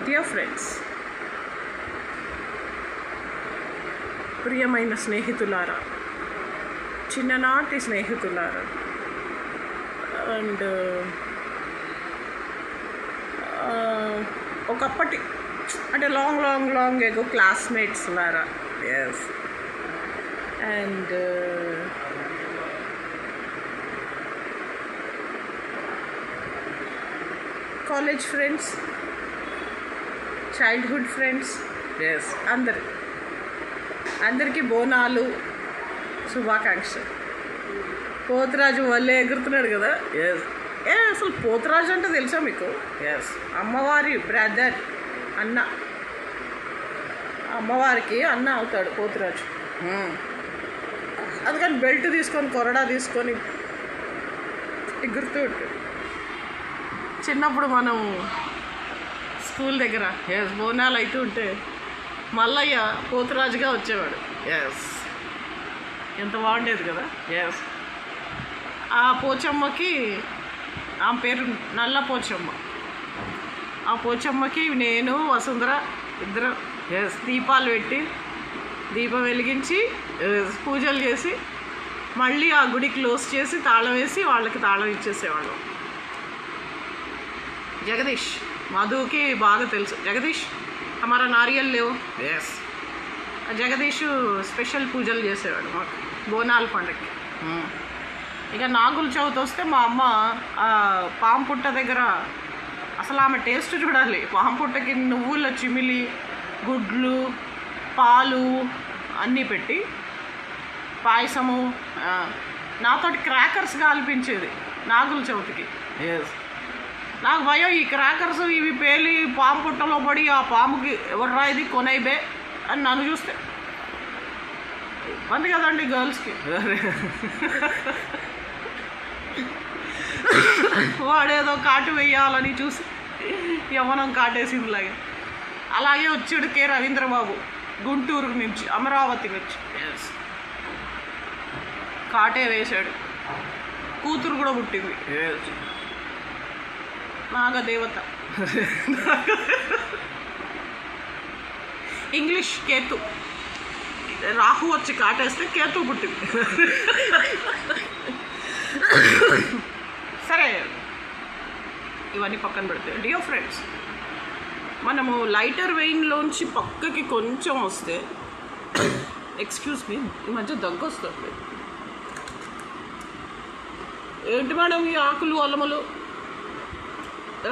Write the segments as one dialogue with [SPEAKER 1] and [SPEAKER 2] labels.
[SPEAKER 1] Dear friends, ప్రియమైన స్నేహితులారా, చిన్ననాటి స్నేహితులారా, అండ్ ఒకప్పటి అంటే లాంగ్ ఎగో క్లాస్మేట్స్ లారా. Yes. And college friends, childhood friends, yes, అందరికీ బోనాలు శుభాకాంక్షలు. పోతురాజు వల్లే ఎగురుతున్నాడు కదా. ఎస్. అసలు పోతురాజు అంటే తెలుసా మీకు? ఎస్, అమ్మవారి బ్రదర్, అన్న. అమ్మవారికి అన్న అవుతాడు పోతురాజు. అందుకని బెల్ట్ తీసుకొని కొరడా తీసుకొని ఎగురుతూ ఉంటాడు. చిన్నప్పుడు మనం స్కూల్ దగ్గర బోనాలు అవుతూ ఉంటే మల్లయ్య పోతురాజుగా వచ్చేవాడు. ఎస్, ఎంత బాగుండేది కదా. ఎస్. ఆ పోచమ్మకి ఆమె పేరు నల్ల పోచమ్మ. ఆ పోచమ్మకి నేను వసుంధర ఇద్దరు దీపాలు పెట్టి దీపం వెలిగించి పూజలు చేసి మళ్ళీ ఆ గుడి క్లోజ్ చేసి తాళం వేసి వాళ్ళకి తాళం ఇచ్చేసేవాళ్ళం. జగదీష్, మధుకి బాగా తెలుసు. జగదీష్ హమారా నారియల్ లేవు. ఎస్. జగదీష్ స్పెషల్ పూజలు చేసేవాడు మాకు బోనాల పండుగకి. ఇక నాగుల చవితి వస్తే మా అమ్మ పాము పుట్ట దగ్గర అసలు ఆమె టేస్ట్ చూడాలి. పాము పుట్టకి నువ్వుల చిమిలి, గుడ్లు, పాలు అన్నీ పెట్టి పాయసము, నాతోటి క్రాకర్స్ కాల్పించేది నాగుల చవితికి. ఎస్. నాకు భయం, ఈ క్రాకర్స్ ఇవి పేలి పాము పుట్టలో పడి ఆ పాముకి ఎవర్రా ఇది కొనైబే అని నన్ను చూస్తే ఇబ్బంది కదండి గర్ల్స్కి. వాడేదో కాటు వేయాలని చూసి యవ్వనం కాటేసిందిలాగే. అలాగే వచ్చాడు కె రవీంద్రబాబు గుంటూరు నుంచి, అమరావతి నుంచి. ఎస్. కాటే వేశాడు. కూతురు కూడా పుట్టింది. ఎస్. నాగదేవత. ఇంగ్లీష్ కేతు. రాహు వచ్చి కాటేస్తే కేతు పుట్టింది. సరే, ఇవన్నీ పక్కన పెడితే డియర్ ఫ్రెండ్స్, మనము లైటర్ వెయిన్లోంచి పక్కకి కొంచెం వస్తే, ఎక్స్క్యూజ్ మీ, ఈ మధ్య దగ్గు వస్తుంది. ఏంటి మేడం ఈ ఆకులు అల్లములు?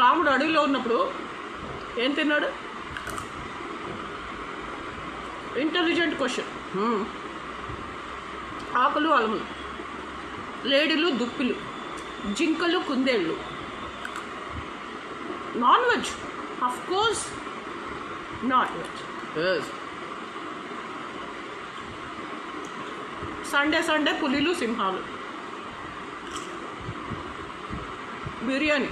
[SPEAKER 1] రాముడు అడవిలో ఉన్నప్పుడు ఏం తిన్నాడు? Intelligent question. ఆకులు అలములు, లేడీలు దుప్పిలు, జింకలు కుందేళ్ళు. Non veg, of course non veg. Sunday పులిలు సింహాలు, బిర్యానీ.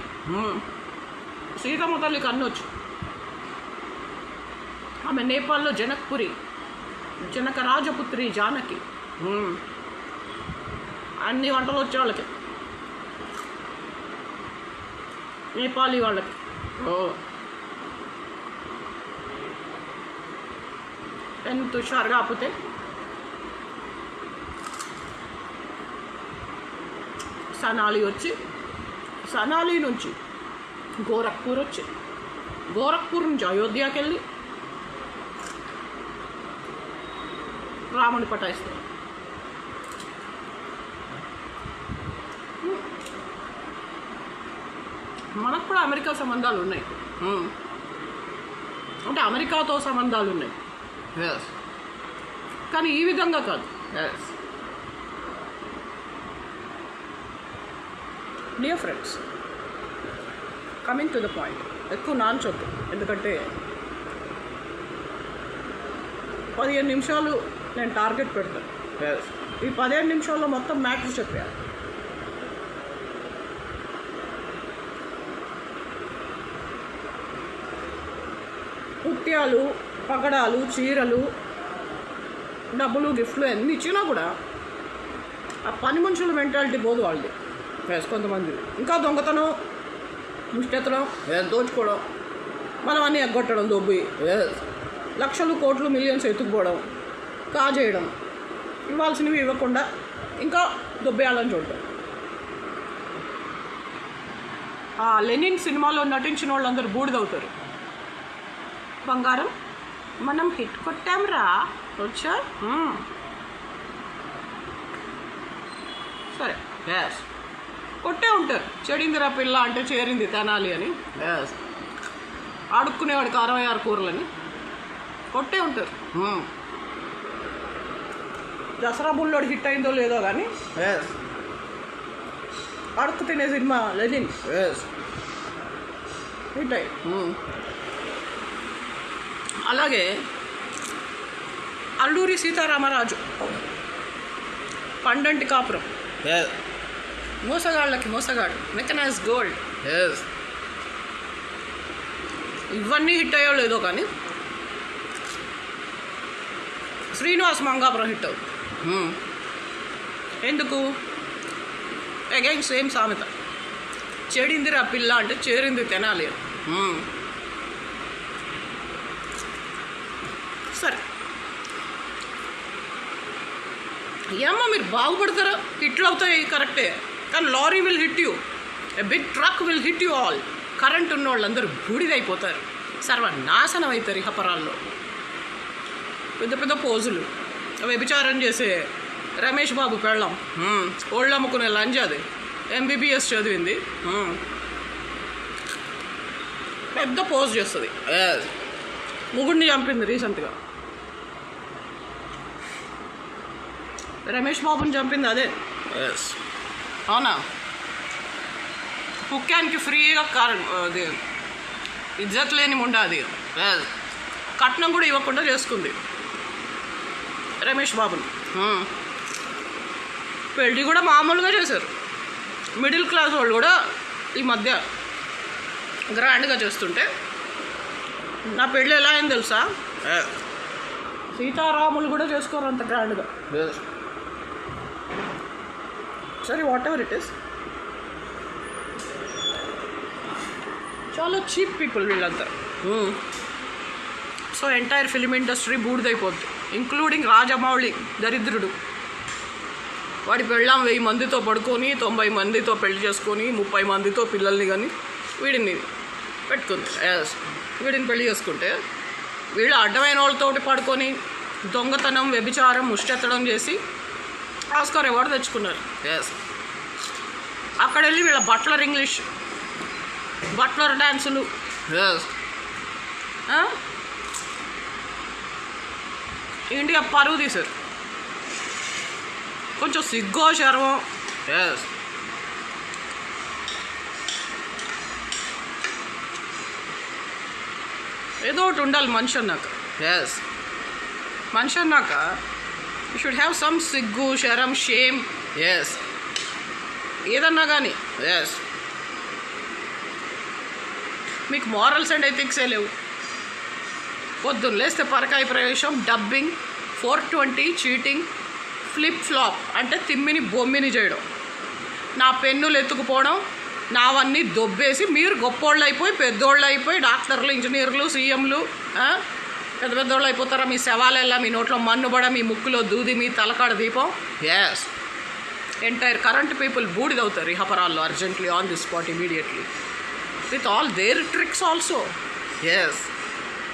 [SPEAKER 1] సీతమ్మ తల్లికి అన్నొచ్చు. ఆమె నేపాల్లో జనక రాజపుత్రి జానకి. అన్ని వంటలు వచ్చే వాళ్ళకి, నేపాలీ వాళ్ళకి. ఎంత హుషారుగా ఆపితే సనాలి నుంచి గోరఖ్పూర్ వచ్చి, గోరఖ్పూర్ నుంచి అయోధ్యకి వెళ్ళి రాముని పటాయిస్తారు. మనకు కూడా అమెరికా సంబంధాలు ఉన్నాయి. అంటే అమెరికాతో సంబంధాలు ఉన్నాయి. ఎస్. కానీ ఈ విధంగా కాదు. Yes. Dear friends, coming to the point. ఎక్కువ నాన్చొద్దు, ఎందుకంటే 15 నిమిషాలు నేను టార్గెట్ పెడతాను. ఈ 15 నిమిషాల్లో మొత్తం మ్యాటర్ చెప్పాను. ముత్యాలు, పగడాలు, చీరలు, డబ్బులు, గిఫ్ట్లు ఎన్ని ఇచ్చినా కూడా ఆ పని మనుషుల మెంటాలిటీ పోదు వాళ్ళది. కొంతమంది ఇంకా దొంగతనం, ముష్టెత్తడం, దోచుకోవడం, మనం అన్నీ ఎగ్గొట్టడం దొబ్బి లక్షలు కోట్లు మిలియన్స్ ఎత్తుకుపోవడం కాజేయడం ఇవ్వాల్సినవి ఇవ్వకుండా ఇంకా దొబ్బేయాలని చూడటం. ఆ లెనిన్ సినిమాలో నటించిన వాళ్ళందరూ బూడిదవుతారు. బంగారం మనం హిట్ కొట్టాంరా వచ్చా సరే కొట్టే ఉంటారు. చెడిందిరా పిల్ల అంటే చేరింది తినాలి అని, ఆడుకునేవాడికి 66 కూరలని కొట్టే ఉంటారు. దసరా బుల్లోడు హిట్ అయిందో లేదో కానీ అడుక్కు తినే సినిమా లెనిన్ హిట్ అయ్యి. అలాగే అల్లూరి సీతారామరాజు పండంటి కాపురం, మోసగాళ్ళకి మోసగాడు, మెకనైజ్ గోల్డ్, ఇవన్నీ హిట్ అయ్యో లేదో కానీ శ్రీనివాస్ మంగాపురం హిట్ అవుతుంది. ఎందుకు? అగైన్ సేమ్ సామెత, చెడిందిరా పిల్ల అంటే చేరింది తినాలి. సరే ఏమో మీరు బాగుపడతారా, హిట్లు అవుతాయి కరెక్టే, కానీ lorry will hit you, a big truck will hit you all. Current ఉన్న వాళ్ళందరూ బూడిదైపోతారు, సర్వనాశనం అవుతారు ఇహపరాల్లో. పెద్ద పెద్ద పోజులు, వ్యభిచారం చేసే రమేష్ బాబు పెళ్ళం, ఓళ్ళు అమ్ముకునే లంజాది, MBBS చదివింది, పెద్ద పోజ్ చేస్తుంది, ముగ్గుడిని చంపింది రీసెంట్గా. రమేష్ బాబుని చంపింది అదే, అవునా? కుక్కానికి ఫ్రీగా అది ఇజ్జత్ లేని ముండా, అది కట్నం కూడా ఇవ్వకుండా చేసుకుంది రమేష్ బాబుని. పెళ్ళి కూడా మామూలుగా చేశారు. మిడిల్ క్లాస్ వాళ్ళు కూడా ఈ మధ్య గ్రాండ్గా చేస్తుంటే, నా పెళ్ళి ఎలా అయింది తెలుసా, సీతారాములు కూడా చేసుకోరు అంత గ్రాండ్గా. సరే వాట్ ఎవర్ ఇట్ ఈస్, చాలా చీప్ పీపుల్ వీళ్ళంతా. సో ఎంటైర్ ఫిలిం ఇండస్ట్రీ బూడిదైపోద్ది, ఇంక్లూడింగ్ రాజమౌళి దరిద్రుడు. వాడి పెళ్ళాం 1000 మందితో పడుకొని 90 మందితో పెళ్లి చేసుకొని 30 మందితో పిల్లల్ని కానీ వీడిని పెట్టుకుంది. వీడిని పెళ్లి చేసుకుంటే వీళ్ళు అడ్డమైన వాళ్ళతోటి పడుకొని దొంగతనం, వ్యభిచారం, ముష్టెత్తడం చేసి ఆస్కార్ అవార్డు తెచ్చుకున్నారు. అక్కడ వెళ్ళి వీళ్ళ బట్లర్ ఇంగ్లీష్, బట్లర్ డ్యాన్సులు, ఇండియా పరువు తీశారు. కొంచెం సిగ్గో శర్మం. ఏదో ఒకటి ఉండాలి మనిషి అన్నాక. మనిషి అన్నాక యూ షుడ్ హ్యావ్ సమ్ సిగ్గు, శరం, షేమ్, ఏదన్నా కానీ. మీకు మారల్స్ అండ్ ఎథిక్సే లేవు. పొద్దున్న లేస్తే పరకాయ ప్రవేశం, డబ్బింగ్, 420, చీటింగ్, ఫ్లిప్ ఫ్లాప్ అంటే తిమ్మిని బొమ్మిని చేయడం, నా పెన్నులు ఎత్తుకుపోవడం, నావన్నీ దొబ్బేసి మీరు గొప్పోళ్ళు అయిపోయి పెద్దోళ్ళు అయిపోయి డాక్టర్లు, ఇంజనీర్లు, సీఎంలు పెద్ద పెద్దోళ్ళు అయిపోతారా? మీ శవాలెల్లా, మీ నోట్లో మన్నుబడ, మీ ముక్కులో దూది, మీ తలకాడ దీపం. ఎంటైర్ కరెంట్ పీపుల్ బూడిదవుతారు ఇహపరాల్లో అర్జెంట్లీ, on the spot, immediately, with all their tricks also.